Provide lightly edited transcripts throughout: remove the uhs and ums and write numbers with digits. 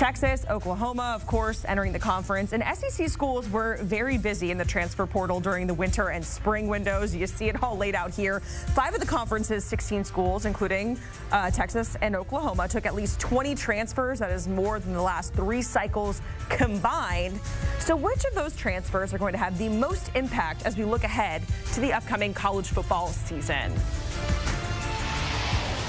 Texas, Oklahoma, of course, entering the conference. And SEC schools were very busy in the transfer portal during the winter and spring windows. You see it all laid out here. 5 of the conference's 16 schools, including Texas and Oklahoma, took at least 20 transfers. That is more than the last 3 cycles combined. So which of those transfers are going to have the most impact as we look ahead to the upcoming college football season?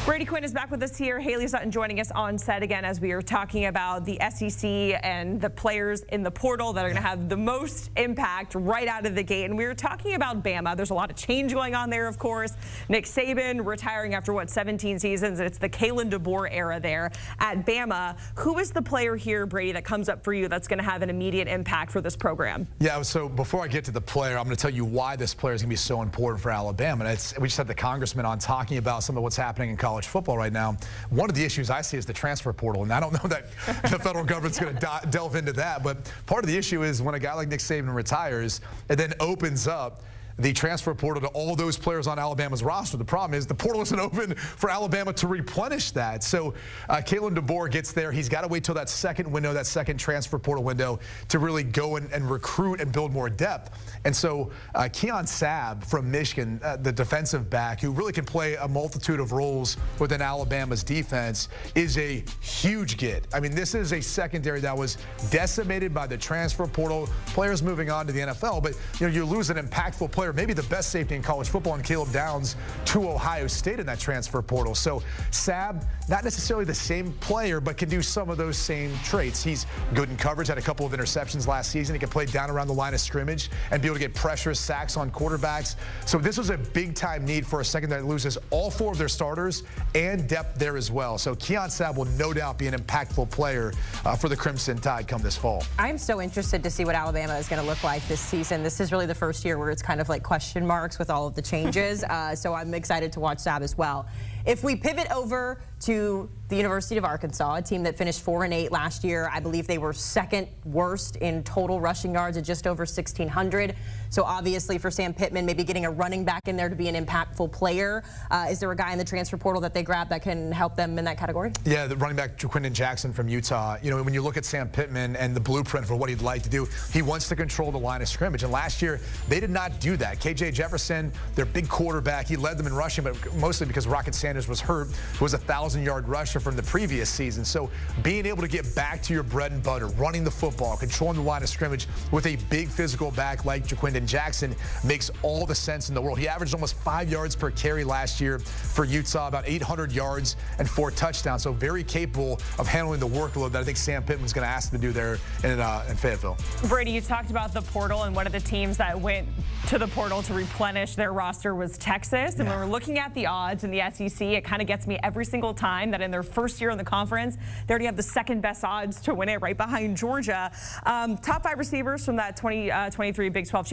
Brady Quinn is back with us here. Haley Sutton joining us on set again as we are talking about the SEC and the players in the portal that are going to have the most impact right out of the gate. And we were talking about Bama. There's a lot of change going on there, of course. Nick Saban retiring after, 17 seasons. It's the Kalen DeBoer era there at Bama. Who is the player here, Brady, that comes up for you that's going to have an immediate impact for this program? Yeah, so before I get to the player, I'm going to tell you why this player is going to be so important for Alabama. And we just had the congressman on talking about some of what's happening in college football right now. One of the issues I see is the transfer portal, and I don't know that the federal government's going to delve into that, but part of the issue is when a guy like Nick Saban retires, it then opens up the transfer portal to all those players on Alabama's roster. The problem is the portal isn't open for Alabama to replenish that. So Kalen DeBoer gets there. He's got to wait till that second window, that second transfer portal window, to really go and recruit and build more depth. And so Keon Sabb from Michigan, the defensive back, who really can play a multitude of roles within Alabama's defense, is a huge get. I mean, this is a secondary that was decimated by the transfer portal, players moving on to the NFL, but you lose an impactful player, maybe the best safety in college football, and Caleb Downs to Ohio State in that transfer portal. So Sabb, not necessarily the same player, but can do some of those same traits. He's good in coverage, had a couple of interceptions last season. He can play down around the line of scrimmage and be able to get pressure, sacks on quarterbacks. So this was a big-time need for a secondary that loses all 4 of their starters and depth there as well. So Keon Sabb will no doubt be an impactful player for the Crimson Tide come this fall. I'm so interested to see what Alabama is going to look like this season. This is really the first year where it's kind of like question marks with all of the changes. So I'm excited to watch that as well. If we pivot over to the University of Arkansas, a team that finished 4-8 last year, I believe they were second worst in total rushing yards at just over 1,600. So obviously for Sam Pittman, maybe getting a running back in there to be an impactful player. Is there a guy in the transfer portal that they grabbed that can help them in that category? Yeah, the running back Quinton Jackson from Utah. When you look at Sam Pittman and the blueprint for what he'd like to do, he wants to control the line of scrimmage. And last year, they did not do that. KJ Jefferson, their big quarterback, he led them in rushing, but mostly because Rocket Sanders was hurt, who was a 1,000-yard rusher from the previous season. So being able to get back to your bread and butter, running the football, controlling the line of scrimmage with a big physical back like Quinton Jackson makes all the sense in the world. He averaged almost 5 yards per carry last year for Utah, about 800 yards and 4 touchdowns. So very capable of handling the workload that I think Sam Pittman's going to ask him to do there in Fayetteville. Brady, you talked about the portal, and one of the teams that went to the portal to replenish their roster was Texas. And when we're looking at the odds in the SEC, it kind of gets me every single time that in their first year in the conference, they already have the second best odds to win it, right behind Georgia. Top 5 receivers from that 2023 Big 12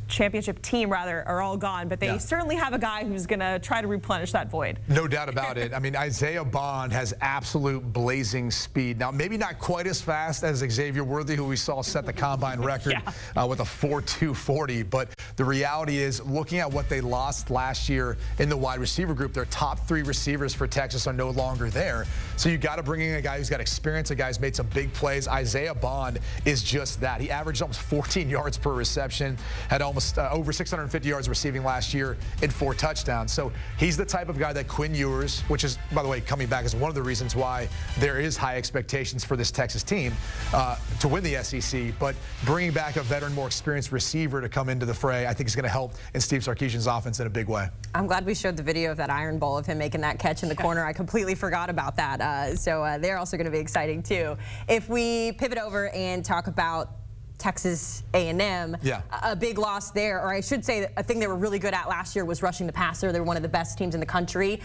championship team are all gone, but they certainly have a guy who's going to try to replenish that void. No doubt about it. I mean, Isaiah Bond has absolute blazing speed. Now, maybe not quite as fast as Xavier Worthy, who we saw set the combine record with a 4.2 40, but the reality is, looking at what they lost last year in the wide receiver group, their top 3 receivers for Texas are no longer there. So you got to bring in a guy who's got experience, a guy who's made some big plays. Isaiah Bond is just that. He averaged almost 14 yards per reception, had almost over 650 yards receiving last year in 4 touchdowns. So he's the type of guy that Quinn Ewers, which is, by the way, coming back is one of the reasons why there is high expectations for this Texas team to win the SEC. But bringing back a veteran, more experienced receiver to come into the fray, I think is going to help in Steve Sarkisian's offense in a big way. I'm glad we showed the video of that Iron Bowl of him making that catch in the corner. I completely forgot about that. So they're also going to be exciting too. If we pivot over and talk about Texas A&M, a big loss there, or I should say a thing they were really good at last year was rushing the passer. They were one of the best teams in the country.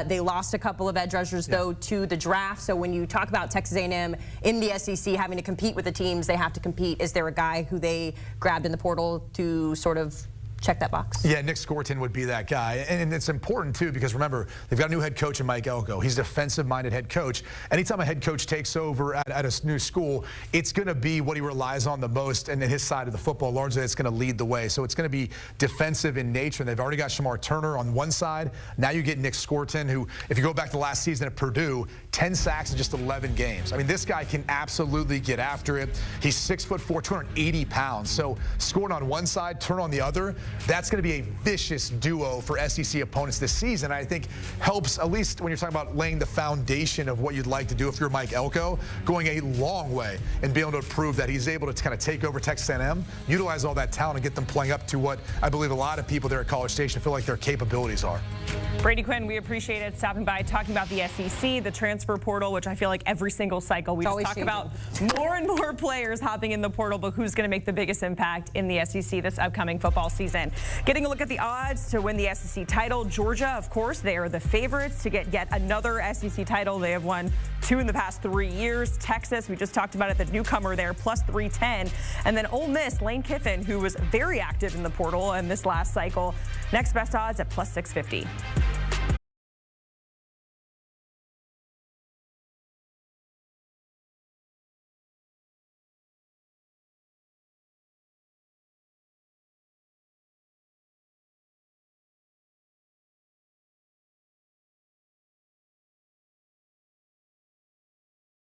They lost a couple of edge rushers though to the draft. So when you talk about Texas A&M in the SEC having to compete with the teams they have to compete, is there a guy who they grabbed in the portal to sort of check that box. Yeah, Nick Scorton would be that guy. And it's important, too, because remember, they've got a new head coach in Mike Elko. He's a defensive-minded head coach. Anytime a head coach takes over at a new school, it's going to be what he relies on the most, and his side of the football, largely, it's going to lead the way. So it's going to be defensive in nature. And they've already got Shamar Turner on one side. Now you get Nick Scorton, who, if you go back to last season at Purdue, 10 sacks in just 11 games. I mean, this guy can absolutely get after it. He's 6'4", 280 pounds. So Scorton on one side, Turner on the other. That's going to be a vicious duo for SEC opponents this season. I think helps, at least when you're talking about laying the foundation of what you'd like to do if you're Mike Elko, going a long way and being able to prove that he's able to kind of take over Texas A&M, utilize all that talent and get them playing up to what I believe a lot of people there at College Station feel like their capabilities are. Brady Quinn, we appreciate it stopping by, talking about the SEC, the transfer portal, which I feel like every single cycle we just talk about more and more players hopping in the portal, but who's going to make the biggest impact in the SEC this upcoming football season. Getting a look at the odds to win the SEC title. Georgia, of course, they are the favorites to get yet another SEC title. They have won 2 in the past 3 years. Texas, we just talked about it, the newcomer there, plus 310. And then Ole Miss, Lane Kiffin, who was very active in the portal in this last cycle. Next best odds at plus 650.